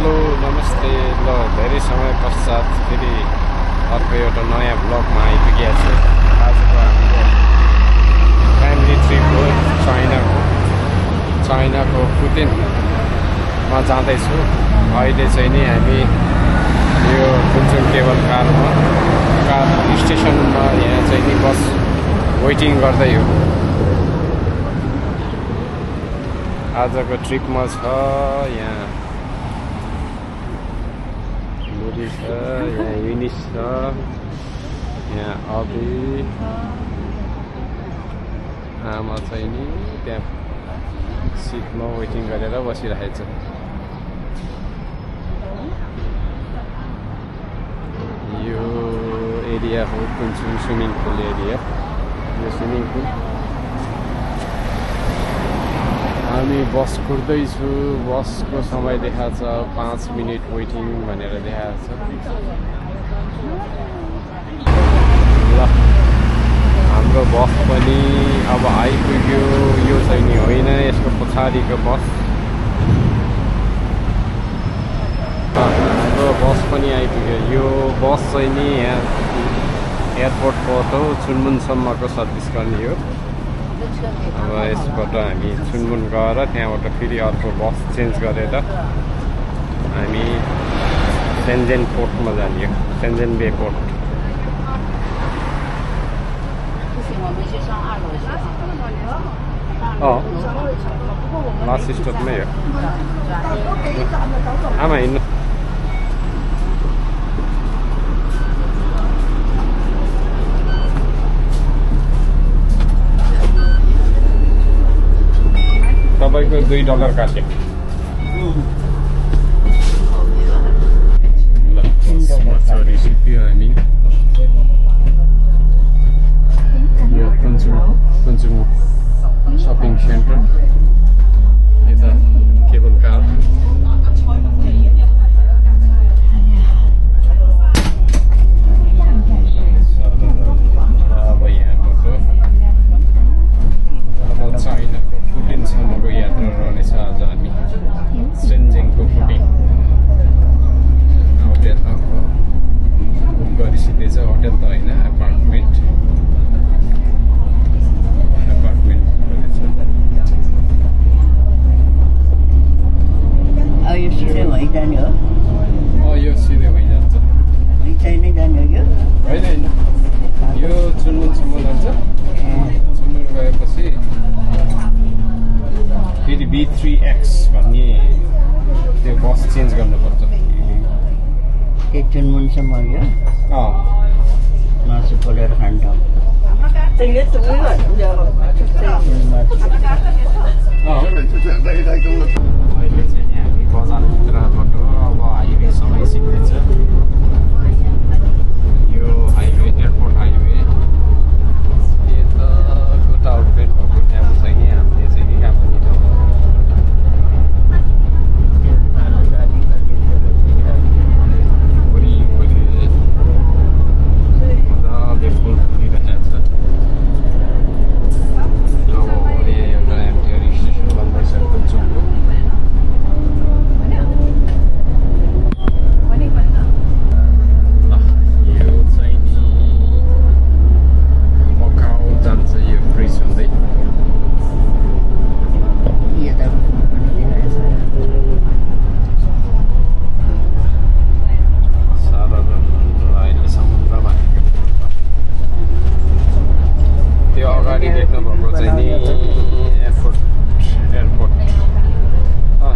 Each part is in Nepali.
हेलो नमस्ते। ल धेरै समय पश्चात फेरि अर्को एउटा नयाँ ब्लगमा आइपुगेको छु। आजको हाम्रो फ्यामिली ट्रिप हो चाइनाको फुटिनमा जाँदैछु। अहिले चाहिँ नि हामी यो कुनचुङ केबल कार स्टेसनमा यहाँ चाहिँ नि बस वेटिङ गर्दै हो। आजको ट्रिपमा छ यहाँ मुरी छ, यहाँ युनिस छ, यहाँ अबी आमा चाहिँ नि त्यहाँ सिटमा वेटिङ गरेर बसिरहेछ। यो एरिया हो कुनचुङ स्विमिङ पुल एरिया। यो स्विमिङ पुल हामी बस कुर्दैछु। बसको समय देखाएको छ 5 मिनट वेटिङ भनेर देखाएको छ। ल हाम्रो बस पनि अब आइपुग्यो। यो चाहिँ नि होइन, यसको पछाडिको बस। हाम्रो बस पनि आइपुग्यो। यो बस चाहिँ नि यहाँ एयरपोर्टबाट चुनमुनसम्मको सर्भिस गर्ने हो। अब यसबाट हामी चुनमुन गएर त्यहाँबाट फेरि अर्को बस चेन्ज गरेर हामी सेन्जेन पोर्टमा जाने हो, सेन्जेन बे पोर्ट। लास्ट स्टपमै हो। आमा हिँड्नु। तपाईँको $2 काट्यो। रिसिप्यो हामी यो कुनचुङ सपिङ सेन्टर, यता केबल कार। अब यहाँबाट अब चाइनाको फुटिनसम्मको यात्रा रहनेछ आज हामी। सेन्जेनको फुटिन होटेल बुक गरिसकेछ। होटेल त होइन, एपार्टमेन्ट यो सिधै भइजाने हो। यो सिधै भइजान्छ। चाइना जाने हो यो? होइन, यो चुनमुनसम्म जान्छ। चुनमुन गएपछि फेरि B3X भन्ने त्यो बस चेन्ज गर्नुपर्छ। त्यो चुनमुनसम्म यो मासु पोलेर खान्छौँ। अहिले चाहिँ हामी बजारभित्रबाट अब हाइवे सबै सिक्दैछ। यो हाइवे एयरपोर्ट हाइवे यता टाउनपेन्ट भएको ठाउँ चाहिँ नि हामीले चाहिँ नि काम गर्ने ठाउँ हो। वरिपरि मजाले फुल फुलिरहेको छ। अब एउटा एमटिआर स्टेसन बन्दैछ कुनचुङको।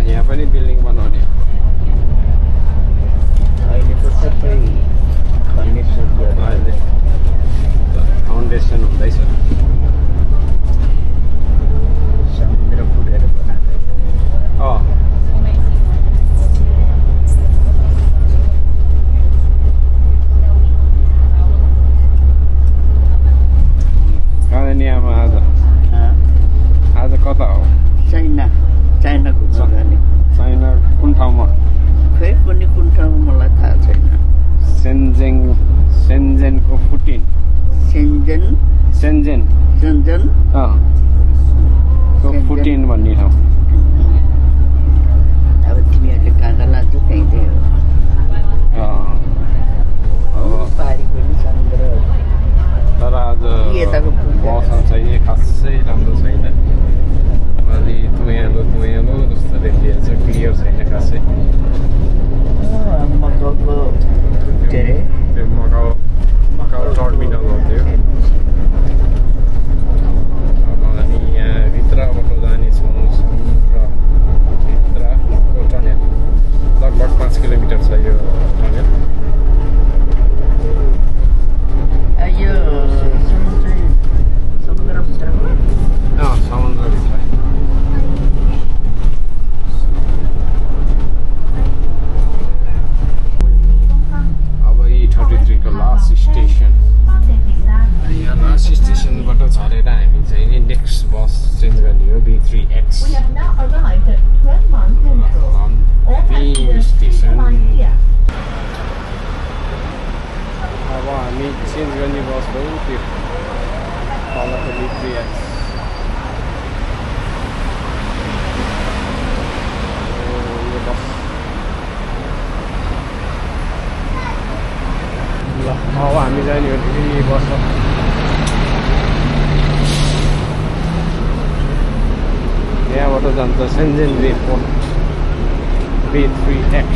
यहाँ पनि बिल्डिङ बनाउने अहिलेको सबै अहिले फाउन्डेसन हुँदैछ। समुद्र पुरेर बनाएको। कहाँ नि आमा आज कता हो? चाइना घुम्न जाने। चाइना कुन ठाउँमा? खै पनि कुन ठाउँमा मलाई थाहा छैन। सेन्जेनको फुटिन। सेन्जेन को फुटिन भन्ने ठाउँ। अब तिमीहरूले कहाँ लान्छौ त्यहीँ हामी जाने हो कि बस यहाँबाट जान्छ सेन्जेन बे पोर्ट B3X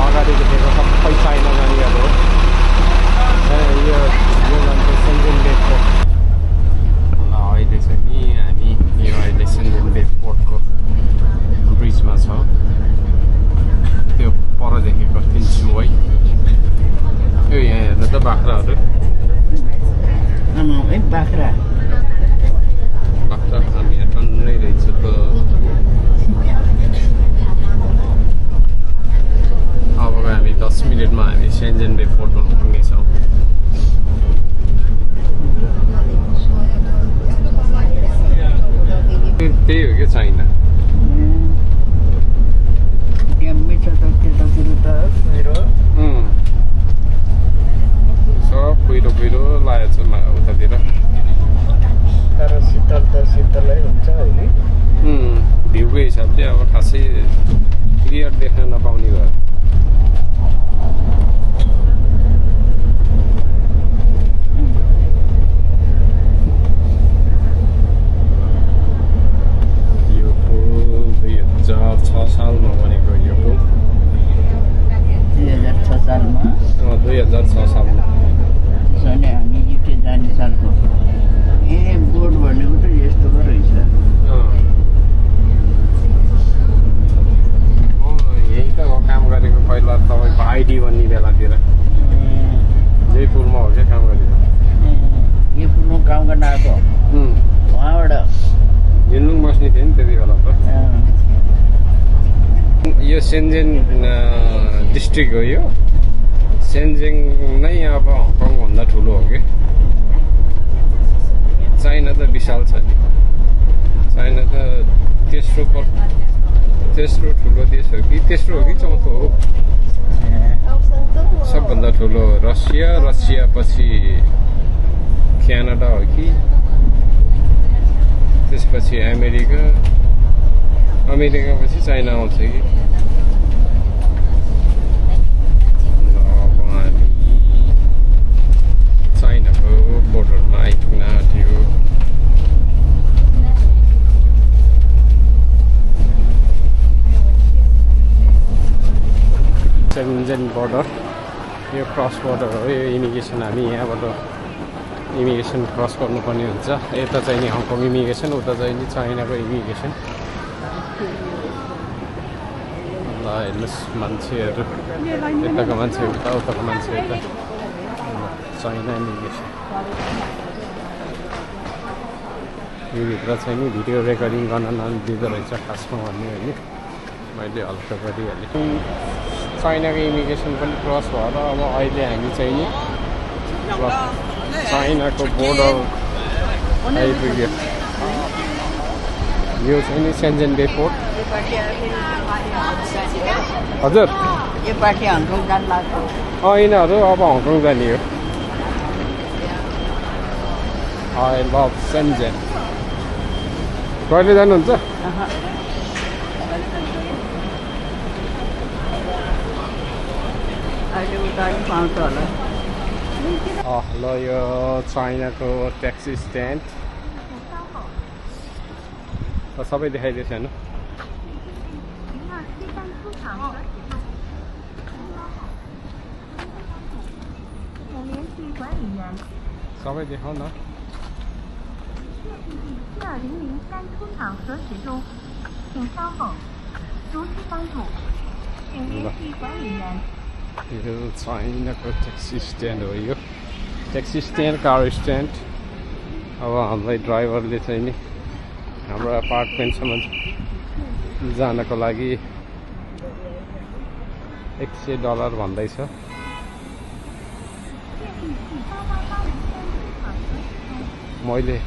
अगाडि देखेको सबै चाइना जानेहरू हो यो जान्छ सेन्जेन बे पोर्ट ल अहिले चाहिँ नि हामी यो अहिले सेन्जेन बे पोर्टको ब्रिजमा छौँ त्यो पर देखेको तिन्चु है यो यहाँ हेर्नु त बाख्राहरू बाख्रा हामी यहाँ टन्नै रहेछ त अब हामी 10 मिनटमा हामी सेन्जेन बे पोर्टमा पुग्नेछौँ त्यही हो क्या चाइना सब कुहिरो कुहिरो लागेको छ उतातिर तर शीतल त शीतलै हुन्छ अहिले भ्यूको हिसाबले अब खासै क्लियर देख्न नपाउने भयो यो पुल 2006 सालमा बनेको यो पुल 2006 सालमा 2006 सालमा हामी युके जाने सालको बोर्ड भनेको त यस्तो पो रहेछ यही त हो काम गरेको पहिला तपाईँको आइडी भन्ने बेलातिर यही पुलमा हो क्या काम गरेको यो पुलमा काम गर्न आएको उहाँबाट हिँड्नु बस्ने थियो नि त्यति बेला त यो सेन्जेन डिस्ट्रिक्ट हो यो सेन्जेन नै अब हङकङभन्दा ठुलो हो कि चाइना त विशाल छ नि चाइना त तेस्रो ठुलो देश हो कि तेस्रो हो कि चौथो हो सबभन्दा ठुलो रसिया पछि क्यानाडा हो कि त्यसपछि अमेरिका पछि चाइना आउँछ कि चाइनाको बोर्डरमा आइपुग्न आँट्यो सेन्जेन बोर्डर यो क्रस बोर्डर हो यो इमिग्रेसन हामी यहाँबाट इमिग्रेसन क्रस गर्नुपर्ने हुन्छ यता चाहिँ नि हङकङ इमिग्रेसन उता चाहिँ नि चाइनाको इमिग्रेसन ल हेर्नुहोस् मान्छेहरू यताको मान्छे उताको मान्छे यता चाइना इमिग्रेसन यो भित्र चाहिँ नि भिडियो रेकर्डिङ गर्न नदिँदो रहेछ खासमा भन्ने होइन मैले हल्का गरिहालेँ चाइनाको इमिग्रेसन पनि क्रस भएर अब अहिले हामी चाहिँ नि चाइनाको बोर्डर आइपुग्यो यो चाहिँ नि सेन्जेन बे पोर्ट हजुर यो पार्टी हङकङ जान लाग्छ यिनीहरू अब हङकङ जाने हो आई लभ सेन्जेन कहिले जानुहुन्छ पाउँछ होला ल यो चाइनाको ट्याक्सी स्ट्यान्ड सबै देखाइदिएछ हेर्नु सबै देखाउ न यो चाइनाको ट्याक्सी स्ट्यान्ड हो यो ट्याक्सी स्ट्यान्ड कार स्ट्यान्ड अब हामीलाई ड्राइभरले चाहिँ नि हाम्रो अपार्टमेन्टसम्म जानको लागि $100 भन्दैछ मैले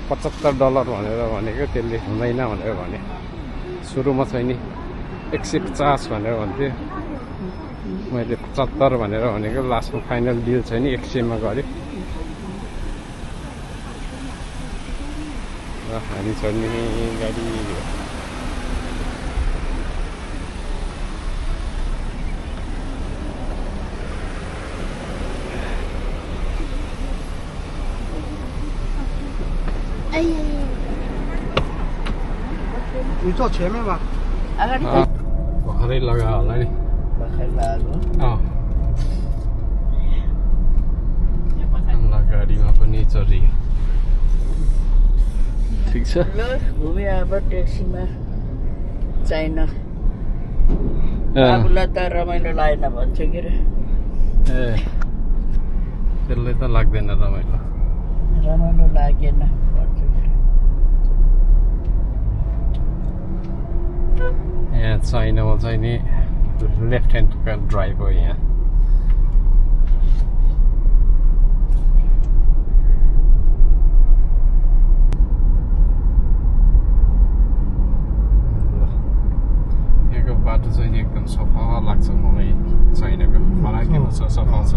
$75 भनेर भनेको त्यसले हुँदैन भनेर भने सुरुमा चाहिँ नि 150 भनेर भन्थ्यो मैले 75 भनेर भनेको लास्टमा फाइनल डिल चाहिँ नि 100 मा गरे हामी चढ्ने गाडी你坐前面吧。 भर्खरै लगा होला नि भर्खर लाग्यो गाडीमा पनि चढियो ठिक छ ल घुमे अब ट्याक्सीमा चाइना आफूलाई त रमाइलो लागेन भन्छ के रे ए त्यसले त लाग्दैन रमाइलो लागेन भन्छ यहाँ चाइनामा चाहिँ नि लेफ्ट ह्यान्डका ड्राइभ हो यहाँ यहाँको बाटो चाहिँ नि एकदम सफा लाग्छ मलाई चाइनाको मलाई किन सफा छ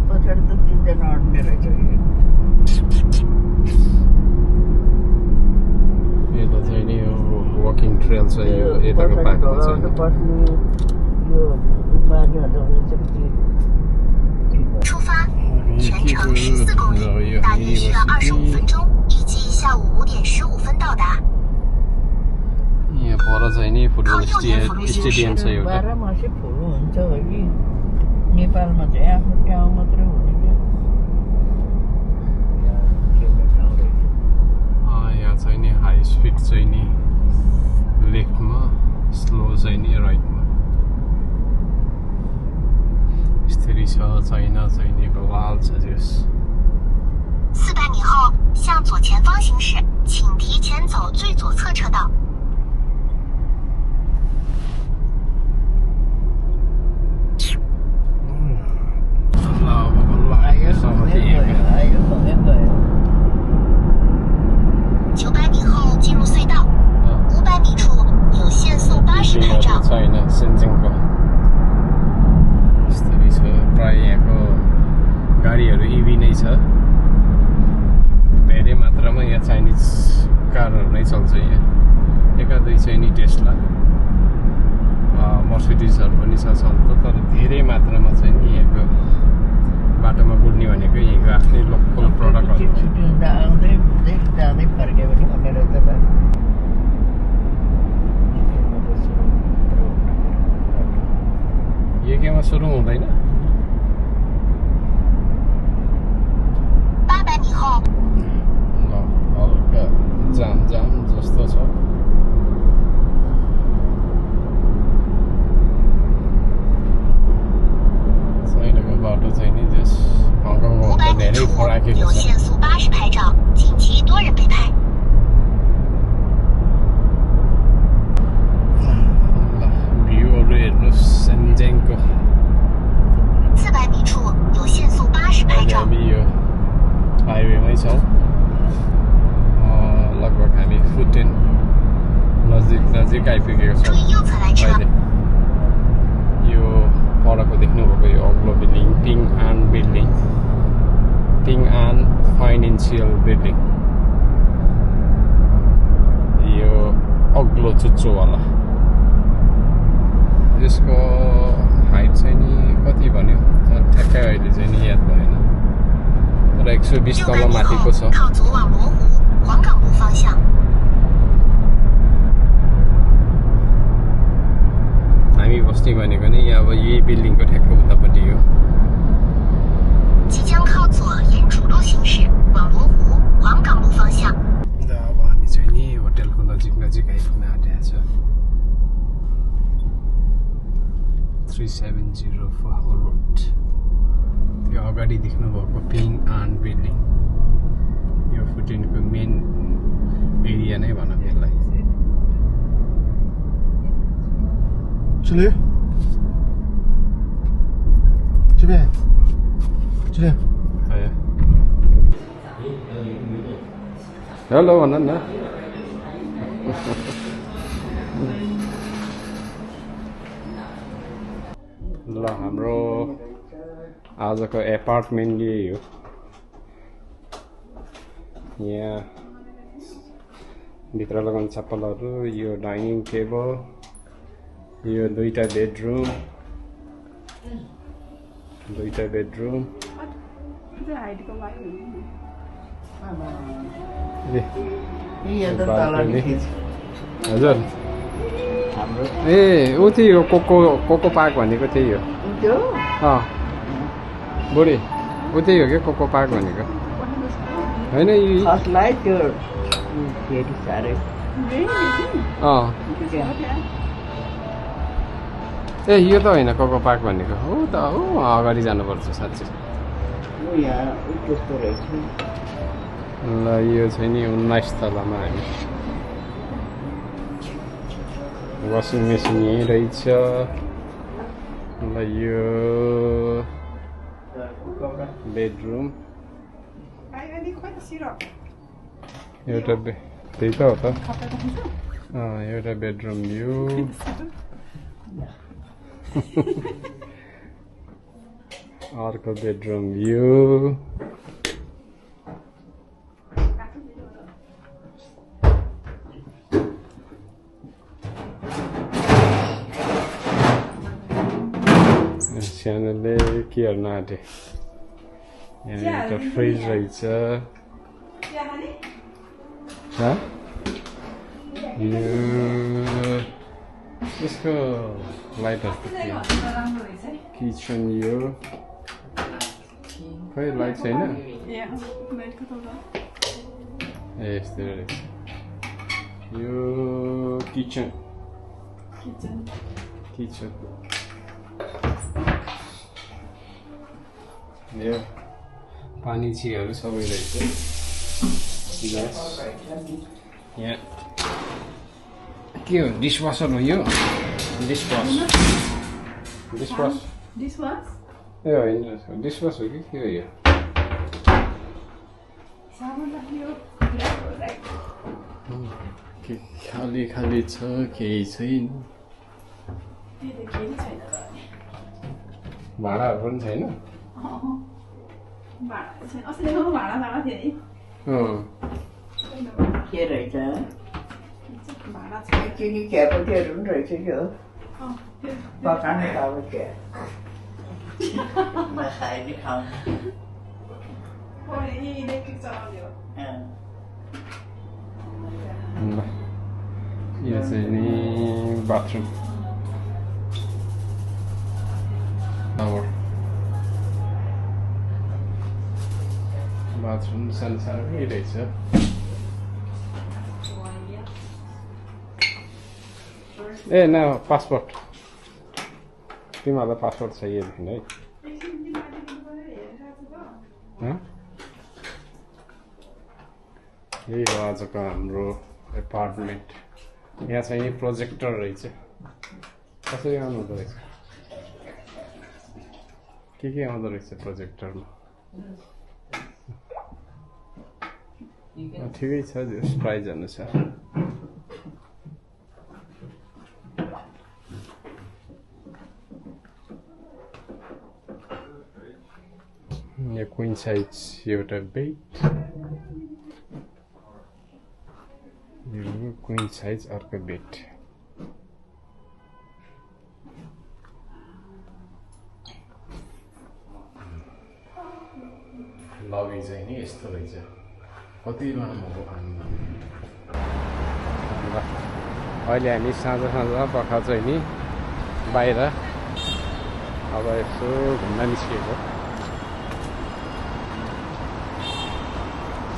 पछाडि त तिनजना अड्ने रहेछ यता चाहिँ नि यो वकिङ ट्रेल छ यो यताको बाटो चाहिँ出发，全程14公里，大约需要25分钟，预计下午5点15分到达。 यहाँ पर चाहिँ नि फुटबल स्टेडियम छ एउटा 12 मासे फुल हुन्छ हो कि नेपालमा चाहिँ आफ्नो ठाउँ मात्रै हुने यहाँ चाहिँ नि हाई स्पिड चाहिँ नि लेफ्टमा स्लो चाहिँ नि राइटमा यसरी छ चाइना चाहिँ नि बवाल छ जस 400米后向左前方行驶，请提前走最左侧车道。 900米后进入隧道，500米处有限速80拍照。 छैन सेन्जिङको यस्तरी छ प्राय यहाँको गाडीहरू इभी नै छ धेरै मात्रामा यहाँ चाइनिज कारहरू नै चल्छ यहाँ एका दुई चाहिँ नि टेस्ला मर्सिडिजहरू पनि छ चल्छ तर धेरै मात्रामा चाहिँ नि यहाँको बाटोमा कुद्ने भनेको यहाँको आफ्नै लोकल प्रडक्टहरू आउँदै जाँदै फर्क्यो भने हुने रहेछ त एकेमा सुरु हुँदैन 800米后， हल्का जाम जस्तो छ चाइनाको बाटो चाहिँ नि त्यस हङकङको500米 धेरै 处 फराकिलो 有 छ 限速80拍照，近期多人被拍。 भ्यूहरू हेर्नुहोस् सेन्जेङको 400米处有限速80拍 अहिले 照。 हामी यो हाइवेमै छौँ लगभग हामी फुटेन नजिक आइपुगेको 注 छौँ 意右侧来车。 अहिले यो परको देख्नुभएको यो अग्लो बिल्डिङ पिङ आन फाइनेन्सियल बिल्डिङ यो अग्लो चुच्चोवाला यसको हाइट चाहिँ नि कति भन्यो ठ्याक्कै अहिले चाहिँ नि याद भएन तर 120 600 तल 米 माथिको 后 छ 靠左往罗湖、黄岗路方向。 हामी बस्ने भनेको नि अब यही बिल्डिङको ठ्याक्क उतापट्टि हो 即将靠左沿主路行驶，往罗湖、黄岗路方向。 अब हामी चाहिँ नि होटेलको नजिक आइपुग्न आँटेको छ 370 फहल रोड त्यो अगाडि देख्नुभएको पिङ आन बिल्डिङ यो फुटेनको मेन एरिया नै भनौँ यसलाई 这里，这边，这边。 हेलो भन न ल हाम्रो आजको एपार्टमेन्ट यही हो यहाँ भित्र लगाउने चप्पलहरू यो डाइनिङ टेबल यो दुईटा बेडरुम हजुर ए ऊ त्यही हो कोको पार्क भनेको त्यही हो बुढी ऊ त्यही हो क्या कोको पार्क भनेको होइन ए यो त होइन कोको पार्क भनेको हो त हो अगाडि जानुपर्छ साँच्चै ल यो चाहिँ नि 19 तलामा हामी वासिङ मेसिन यहीँ रहेछ ल यो बेडरुम एउटा त्यही त हो त एउटा बेडरुम यो अर्को बेडरुम यो सानोले के हेर्न आँटे यहाँ एउटा फ्रिज रहेछ यसको लाइटहरू किचन यो खै लाइट छैन ए यस्तो रहेछ यो किचन यो पानी चियाहरू सबै रहेछ यहाँ के हो डिसवासर हो यो डिसवास ए होइन डिसवास हो कि के हो यो खाली छ केही छैन भाँडाहरू पनि छैन के रहेछ चिनी चियापत्तीहरू पनि रहेछ क्या पकाउने अब चिया नखाए खाउँ यो चाहिँ नि बाथरुम बाथरुम सानो सानो रहेछ ए न पासपोर्ट तिमीहरूलाई पासपोर्ट चाहिएदेखि है यही हो आजको हाम्रो एपार्टमेन्ट यहाँ चाहिँ प्रोजेक्टर रहेछ कसरी आउँदो रहेछ के आउँदो रहेछ प्रोजेक्टरमा ठिकै छ प्राइज अनुसार यो क्वीन साइज एउटा बेड यो क्वीन साइज अर्को बेड लबी चाहिँ नि यस्तो रहेछ कति राम्रो अहिले हामी साँझ पख चाहिँ नि बाहिर अब यसो घुम्न निस्किएको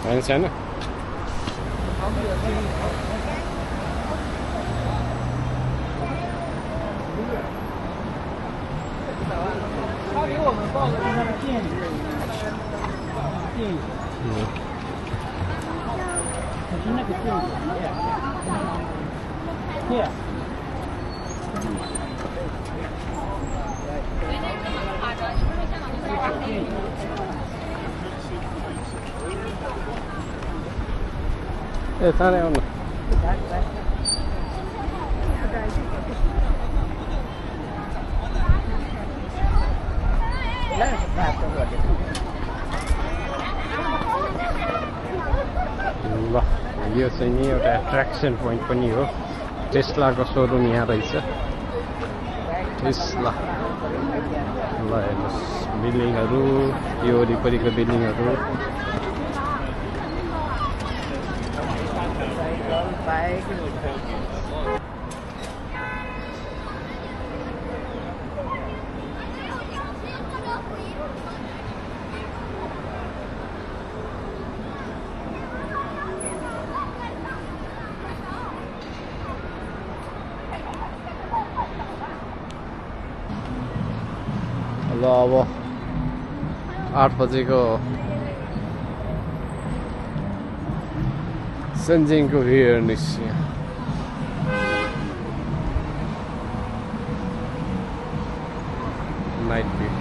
होइन सानो ए तारै आउनु यो चाहिँ नि एउटा एट्र्याक्सन पोइन्ट पनि हो टेस्लाको सोरुम यहाँ रहेछ टेस्ला ल हेर्नुहोस् बिल्डिङहरू यो वरिपरिको बिल्डिङहरू ल अब 8 बजेको सन्जिङको भ्यू हेर्नुहोस् नाइट भ्यू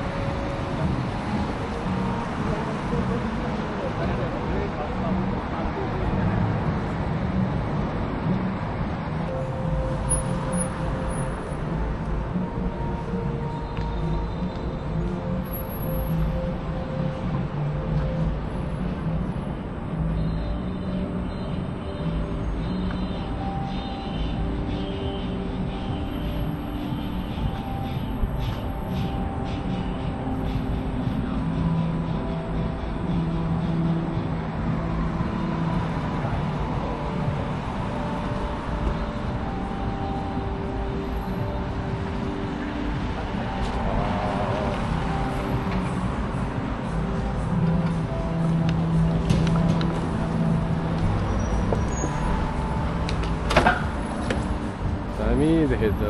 दामी देखेछ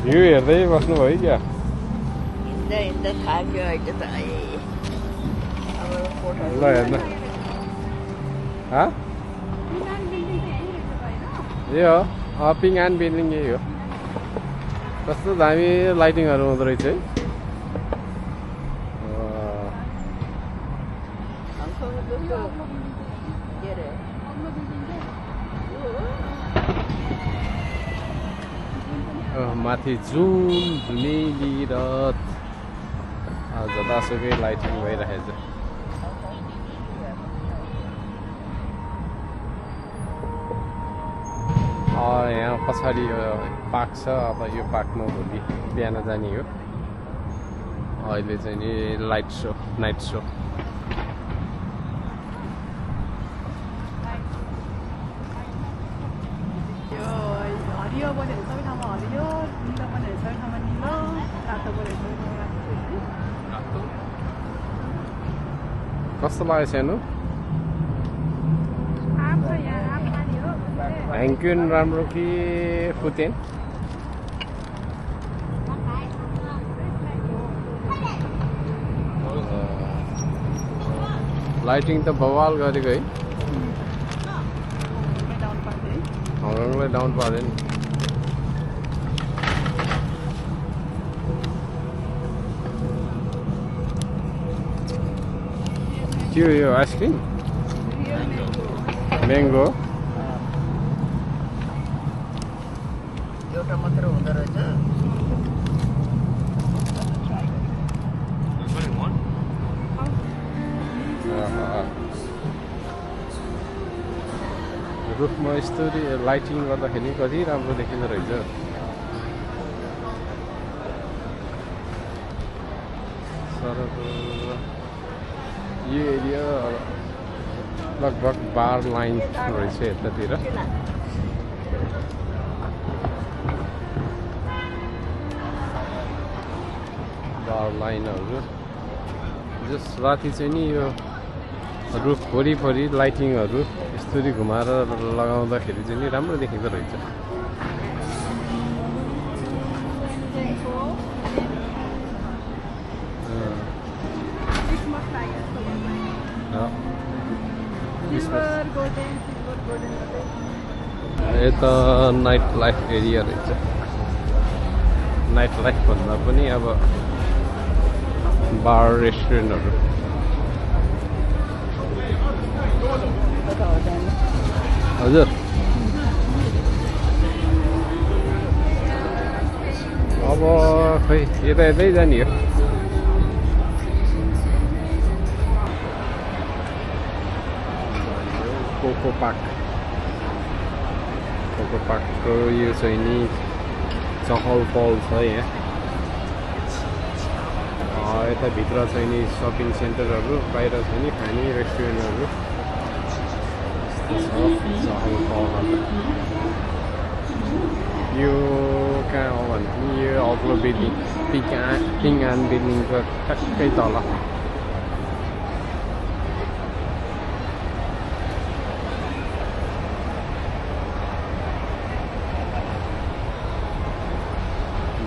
भ्यू हेर्दै बस्नु भयो क्या ल हेर्नु यो हो पिङआन बिल्डिङ यही हो कस्तो दामी लाइटिङहरू हुँदो रहेछ है माथि जुन जुनेली रथ जतासुकै लाइटिङ भइरहेछ यहाँ पछाडि पार्क छ अब यो पार्कमा भोलि बिहान जाने हो अहिले चाहिँ नि लाइट सो नाइट सो कस्तो लाग्यो सानो ह्याङ्क्युन राम्रो कि फुतेन लाइटिङ त बवाल गरेको है हङकङलाई डाउन पार्दैन के हो यो आइसक्रिम म्याङ्गो एउटा मात्र हुँदो रहेछ रुफमा यस्तो लाइटिङ गर्दाखेरि कति राम्रो देखिँदो रहेछ यो एरिया लगभग बार लाइन रहेछ यतातिर बार लाइनहरू जस राति चाहिँ नि यो रुफ वरिपरि लाइटिङहरू यस्तरी घुमाएर लगाउँदाखेरि चाहिँ नि राम्रो देखिँदो रहेछ यता नाइट लाइफ एरिया रहेछ नाइट लाइफ भन्दा पनि अब बार रेस्टुरेन्टहरू हजुर अब खै यता यतै जाने हो। कोको पार्कको यो चाहिँ नि चहल पहल छ यहाँ। यता भित्र चाहिँ नि सपिङ सेन्टरहरू, बाहिर चाहिँ नि खाने रेस्टुरेन्टहरू चहल पहल। यो कहाँ हो भने यो अग्लो बिल्डिङ पिङआन बिल्डिङको ठ्याक्कै तल।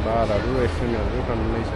बारहरू रेस्टुरेन्टहरू टन्नै छ।